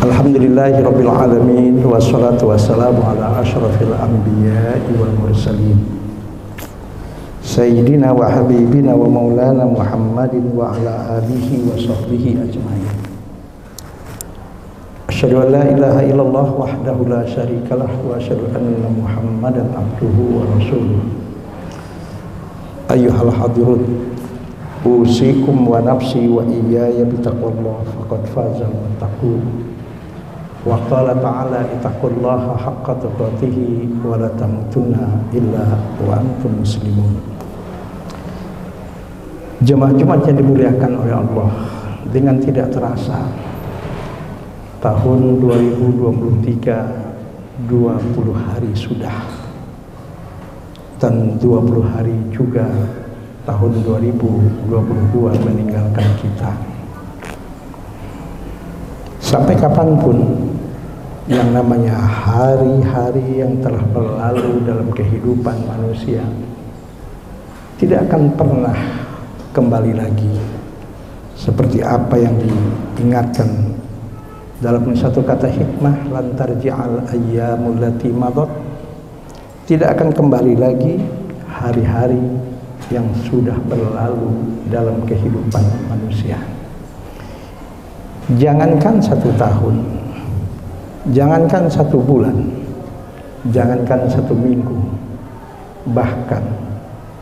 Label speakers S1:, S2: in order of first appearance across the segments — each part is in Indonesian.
S1: Alhamdulillahirabbil alamin wassalatu wassalamu ala asyrafil anbiya'i wal mursalin sayyidina wa habibina wa maulana Muhammadin wa ala alihi wa sahbihi ajmain. Asyhadu an la ilaha illallah wahdahu la syarikalah wa asyhadu anna Muhammadan abduhu wa rasuluh. Ayyuhal hadirun, usikum wa nafsi wa iyaya bitaqwallah faqad fazal muttaqun. Wa qala ta'ala ittaqullaha haqqa tuqatih wa la tamutunna illa wa antum muslimun. Jemaah Jumat yang dimuliakan oleh Allah, dengan tidak terasa tahun 2023 20 hari sudah, dan 20 hari juga tahun 2022 meninggalkan kita. Sampai kapanpun yang namanya hari-hari yang telah berlalu dalam kehidupan manusia tidak akan pernah kembali lagi seperti apa yang diingatkan dalam satu kata hikmah, lan tarji'al ayyamul lati madat. Tidak akan kembali lagi hari-hari yang sudah berlalu dalam kehidupan manusia. Jangankan 1 tahun, jangankan 1 bulan, jangankan 1 minggu, bahkan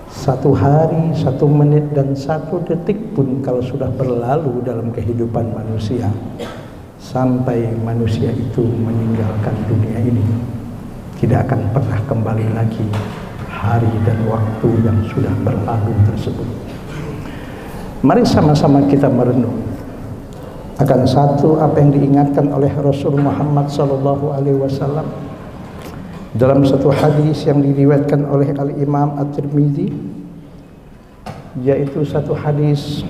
S1: 1 hari, 1 menit dan 1 detik pun kalau sudah berlalu dalam kehidupan manusia sampai manusia itu meninggalkan dunia ini, tidak akan pernah kembali lagi hari dan waktu yang sudah berlalu tersebut. Mari sama-sama kita merenung akan satu apa yang diingatkan oleh Rasul Muhammad SAW dalam satu hadis yang diriwayatkan oleh Al-Imam At-Tirmidzi, yaitu satu hadis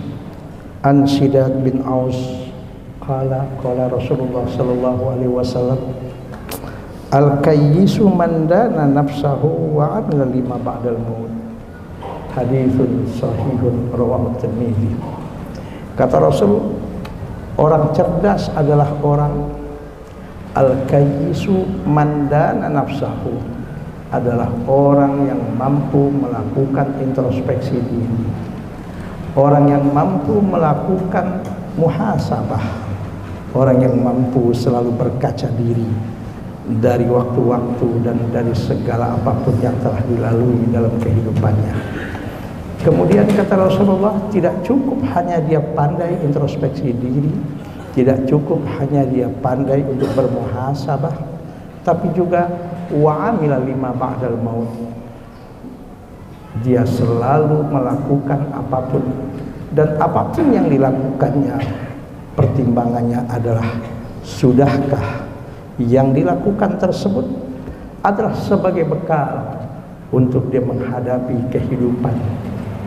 S1: an Sidad bin Aus qala Rasulullah SAW al-kayyisu man dana nafsahu wa amila lima ba'dal maut. Haditsun sahihun rawahu At-Tirmidzi. Kata Rasul, orang cerdas adalah orang al-kayyisu man dana nafsahu, adalah orang yang mampu melakukan introspeksi diri, orang yang mampu melakukan muhasabah, orang yang mampu selalu berkaca diri dari waktu-waktu dan dari segala apapun yang telah dilalui dalam kehidupannya. Kemudian kata Rasulullah, tidak cukup hanya dia pandai introspeksi diri, tidak cukup hanya dia pandai untuk bermuhasabah, tapi juga wa amila lima ba'dal maut. Dia selalu melakukan apapun, dan apapun yang dilakukannya, pertimbangannya adalah sudahkah yang dilakukan tersebut adalah sebagai bekal untuk dia menghadapi kehidupan,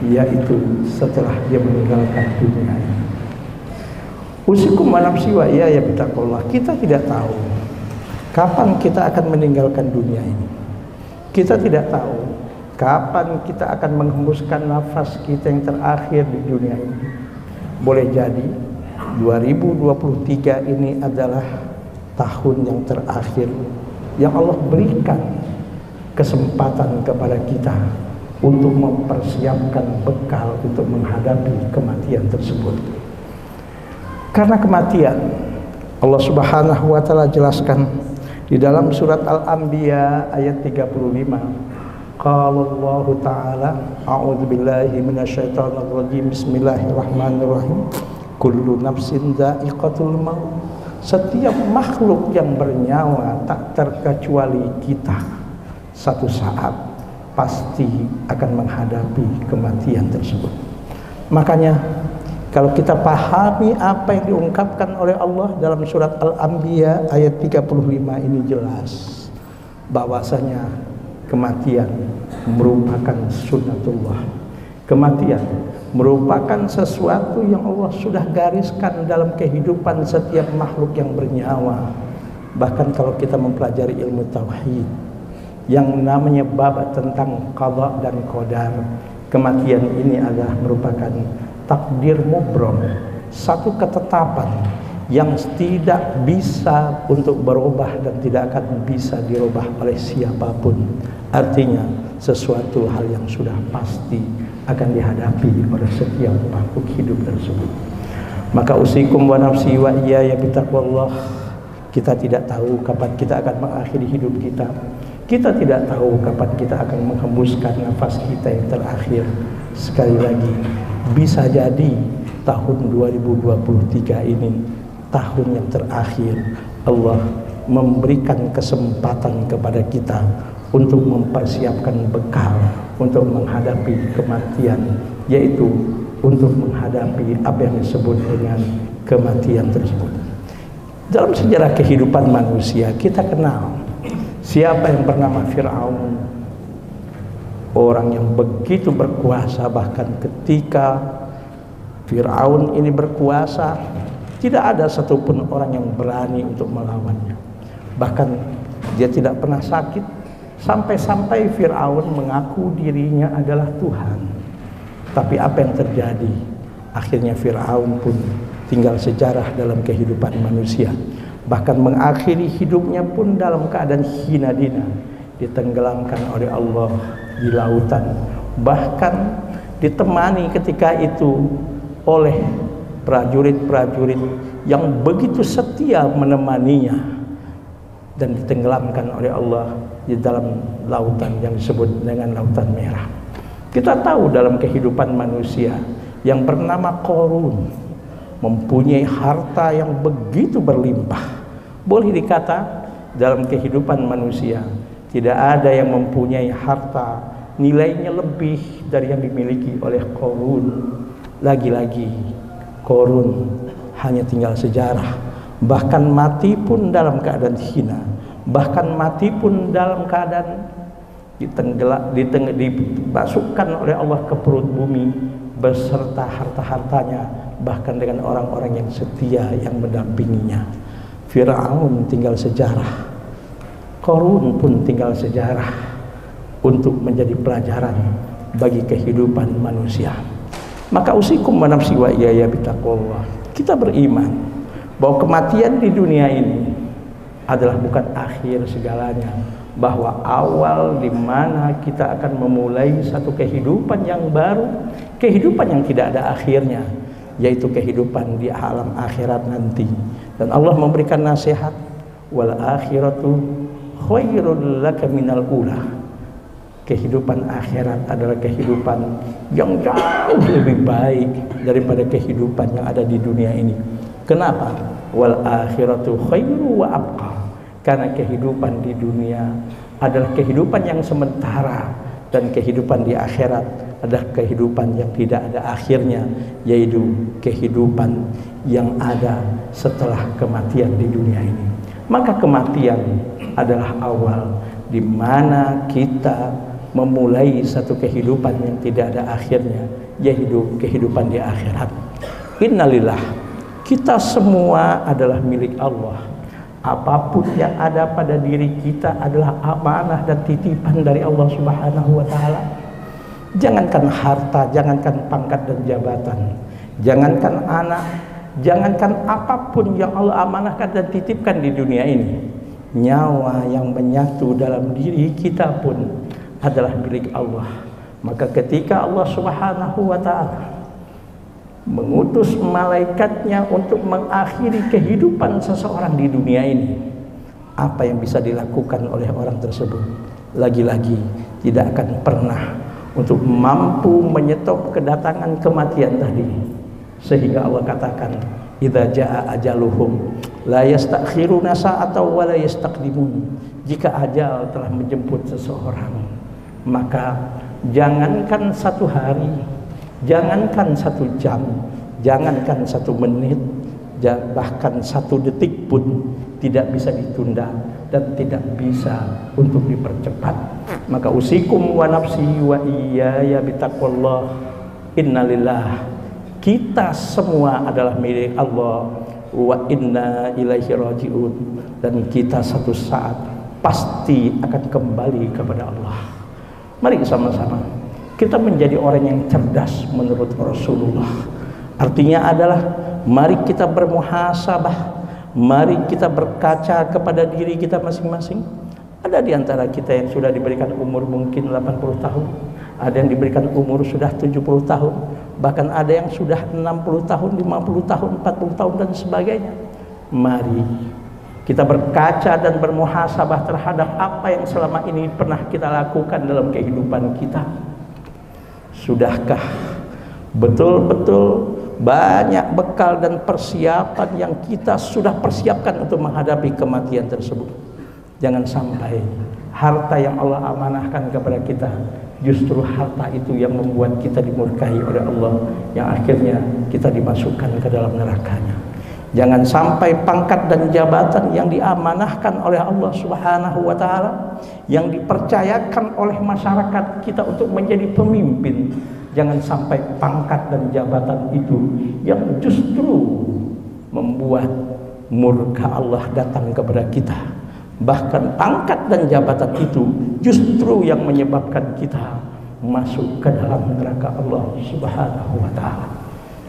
S1: yaitu setelah dia meninggalkan dunia ini. Usikum wa nafsi wa iyaya bittaqwallah. Kita tidak tahu kapan kita akan meninggalkan dunia ini. Kita tidak tahu kapan kita akan menghembuskan nafas kita yang terakhir di dunia ini. Boleh jadi 2023 ini adalah tahun yang terakhir yang Allah berikan kesempatan kepada kita untuk mempersiapkan bekal untuk menghadapi kematian tersebut. Karena kematian, Allah Subhanahu wa taala jelaskan di dalam surat Al-Anbiya ayat 35. Qala Allah taala, a'udzubillahi minasyaitonir rajim, bismillahirrahmanirrahim. Kullu nafsin dha'iqatul maut. Setiap makhluk yang bernyawa tak terkecuali kita, satu saat pasti akan menghadapi kematian tersebut. Makanya kalau kita pahami apa yang diungkapkan oleh Allah dalam surat Al-Anbiya ayat 35 ini, jelas bahwasanya kematian merupakan sunnatullah. Kematian merupakan sesuatu yang Allah sudah gariskan dalam kehidupan setiap makhluk yang bernyawa. Bahkan kalau kita mempelajari ilmu tauhid yang namanya bab tentang qada dan qadar, kematian ini adalah merupakan takdir mubrom, satu ketetapan yang tidak bisa untuk berubah dan tidak akan bisa dirubah oleh siapapun. Artinya sesuatu hal yang sudah pasti akan dihadapi oleh setiap makhluk hidup tersebut. Maka usikum wa nafsi wa iyaya bitaqwallah. Kita tidak tahu kapan kita akan mengakhiri hidup kita. Kita tidak tahu kapan kita akan menghembuskan nafas kita yang terakhir. Sekali lagi, bisa jadi tahun 2023 ini tahun yang terakhir. Allah memberikan kesempatan kepada kita untuk mempersiapkan bekal untuk menghadapi kematian, yaitu untuk menghadapi apa yang disebut dengan kematian tersebut. Dalam sejarah kehidupan manusia, kita kenal siapa yang bernama Fir'aun, orang yang begitu berkuasa. Bahkan ketika Fir'aun ini berkuasa, tidak ada satupun orang yang berani untuk melawannya. Bahkan dia tidak pernah sakit, sampai-sampai Fir'aun mengaku dirinya adalah Tuhan. Tapi apa yang terjadi? Akhirnya Fir'aun pun tinggal sejarah dalam kehidupan manusia. Bahkan mengakhiri hidupnya pun dalam keadaan hina dina, ditenggelamkan oleh Allah di lautan. Bahkan ditemani ketika itu oleh prajurit-prajurit yang begitu setia menemaninya, dan ditenggelamkan oleh Allah di dalam lautan yang disebut dengan Lautan Merah. Kita tahu dalam kehidupan manusia yang bernama Qarun mempunyai harta yang begitu berlimpah. Boleh dikata dalam kehidupan manusia tidak ada yang mempunyai harta nilainya lebih dari yang dimiliki oleh Qarun. Lagi-lagi Qarun hanya tinggal sejarah, bahkan mati pun dalam keadaan hina, bahkan mati pun dalam keadaan dimasukkan oleh Allah ke perut bumi beserta harta-hartanya, bahkan dengan orang-orang yang setia yang mendampinginya. Fir'aun tinggal sejarah, Qarun pun tinggal sejarah untuk menjadi pelajaran bagi kehidupan manusia. Maka usikum wa nafsi wa iyaya bitaqwallah. Kita beriman bahwa kematian di dunia ini adalah bukan akhir segalanya, bahwa awal di mana kita akan memulai satu kehidupan yang baru, kehidupan yang tidak ada akhirnya, yaitu kehidupan di alam akhirat nanti. Dan Allah memberikan nasihat, wal akhiratu khairul laka minal ula. Kehidupan akhirat adalah kehidupan yang jauh lebih baik daripada kehidupan yang ada di dunia ini. Kenapa? Wal akhiratu khairu wa abqa. Karena kehidupan di dunia adalah kehidupan yang sementara, dan kehidupan di akhirat adalah kehidupan yang tidak ada akhirnya, yaitu kehidupan yang ada setelah kematian di dunia ini. Maka kematian adalah awal di mana kita memulai satu kehidupan yang tidak ada akhirnya, yaitu kehidupan di akhirat. Innalillah, kita semua adalah milik Allah. Apapun yang ada pada diri kita adalah amanah dan titipan dari Allah Subhanahu wa taala. Jangankan harta, jangankan pangkat dan jabatan, jangankan anak, jangankan apapun yang Allah amanahkan dan titipkan di dunia ini, nyawa yang menyatu dalam diri kita pun adalah milik Allah. Maka ketika Allah Subhanahu wa taala mengutus malaikatnya untuk mengakhiri kehidupan seseorang di dunia ini, apa yang bisa dilakukan oleh orang tersebut? Lagi-lagi tidak akan pernah untuk mampu menyetop kedatangan kematian tadi. Sehingga Allah katakan, idza jaa ajaluhum la yastakhiruna sa'atan wa la yastaqdimun. Jika ajal telah menjemput seseorang, maka jangankan satu hari, jangankan satu jam, jangankan 1 menit, bahkan 1 detik pun tidak bisa ditunda dan tidak bisa untuk dipercepat. Maka usikum wa nafsi wa iyaya bitaqwallah. Innalillah, kita semua adalah milik Allah, wa inna ilaihi raji'un, dan kita satu saat pasti akan kembali kepada Allah. Mari sama-sama kita menjadi orang yang cerdas menurut Rasulullah. Artinya adalah mari kita bermuhasabah, mari kita berkaca kepada diri kita masing-masing. Ada di antara kita yang sudah diberikan umur mungkin 80 tahun, ada yang diberikan umur sudah 70 tahun, bahkan ada yang sudah 60 tahun, 50 tahun, 40 tahun dan sebagainya. Mari kita berkaca dan bermuhasabah terhadap apa yang selama ini pernah kita lakukan dalam kehidupan kita. Sudahkah betul-betul banyak bekal dan persiapan yang kita sudah persiapkan untuk menghadapi kematian tersebut? Jangan sampai harta yang Allah amanahkan kepada kita, justru harta itu yang membuat kita dimurkai oleh Allah, yang akhirnya kita dimasukkan ke dalam nerakanya. Jangan sampai pangkat dan jabatan yang diamanahkan oleh Allah Subhanahu wa ta'ala, yang dipercayakan oleh masyarakat kita untuk menjadi pemimpin, jangan sampai pangkat dan jabatan itu yang justru membuat murka Allah datang kepada kita. Bahkan pangkat dan jabatan itu justru yang menyebabkan kita masuk ke dalam neraka Allah Subhanahu wa ta'ala.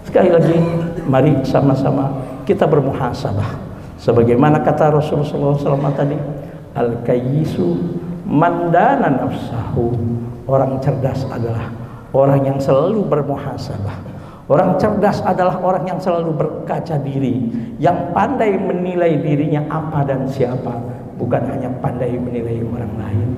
S1: Sekali lagi, mari sama-sama kita bermuhasabah. Sebagaimana kata Rasulullah SAW tadi, al-kayyisu man dana nafsahu. Orang cerdas adalah orang yang selalu bermuhasabah. Orang cerdas adalah orang yang selalu berkaca diri, yang pandai menilai dirinya apa dan siapa, bukan hanya pandai menilai orang lain.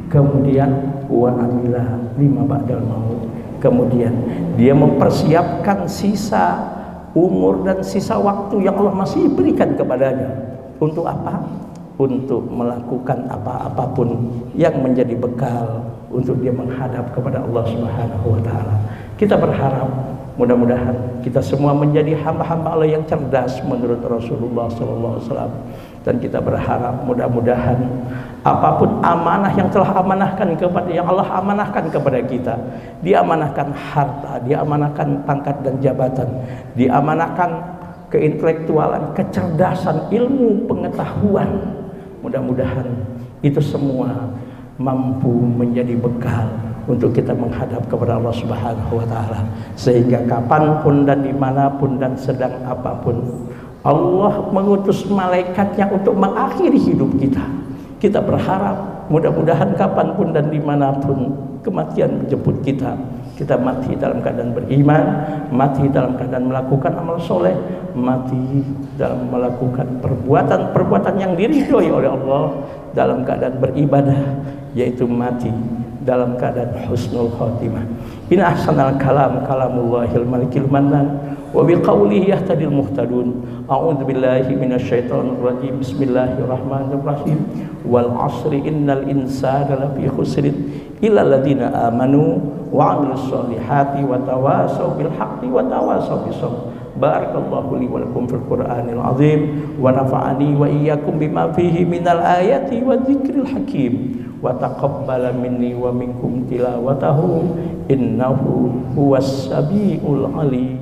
S1: Kemudian wa amila lima ba'dal maut. Kemudian dia mempersiapkan sisa umur dan sisa waktu yang Allah masih berikan kepadanya. Untuk apa? Untuk melakukan apapun yang menjadi bekal untuk dia menghadap kepada Allah Subhanahu wa ta'ala. Kita berharap mudah-mudahan kita semua menjadi hamba-hamba Allah yang cerdas menurut Rasulullah SAW. Dan kita berharap mudah-mudahan apapun amanah yang telah yang Allah amanahkan kepada kita, diamanahkan harta, diamanahkan pangkat dan jabatan, diamanahkan keintelektualan, kecerdasan, ilmu, pengetahuan, mudah-mudahan itu semua mampu menjadi bekal untuk kita menghadap kepada Allah Subhanahu wa ta'ala, sehingga kapanpun dan dimanapun dan sedang apapun Allah mengutus malaikatnya untuk mengakhiri hidup kita. Kita berharap mudah-mudahan kapanpun dan dimanapun kematian menjemput kita, kita mati dalam keadaan beriman, mati dalam keadaan melakukan amal soleh, mati dalam melakukan perbuatan-perbuatan yang diridhoi oleh Allah, dalam keadaan beribadah, yaitu mati dalam keadaan husnul khotimah. In ahsanal kalam kalamullahil malikil mannan, wa biqaulihi yahtadil muhtadun. A'udzu billahi minasyaitonir rajim. Bismillahirrahmanirrahim. Wal 'ashri innal insana lafi khusrin illa alladziina aamanu wa 'amilus shalihati wa tawassaw bil haqqi wa tawassaw bis sabr. Barakallahu li wa lakum fil Qur'anil 'azim wa nafa'ani wa iyyakum bima fihi minal ayati wa dzikril hakim. Wa taqabbala minni wa minkum tilawatahu innahu huwas samiul alim.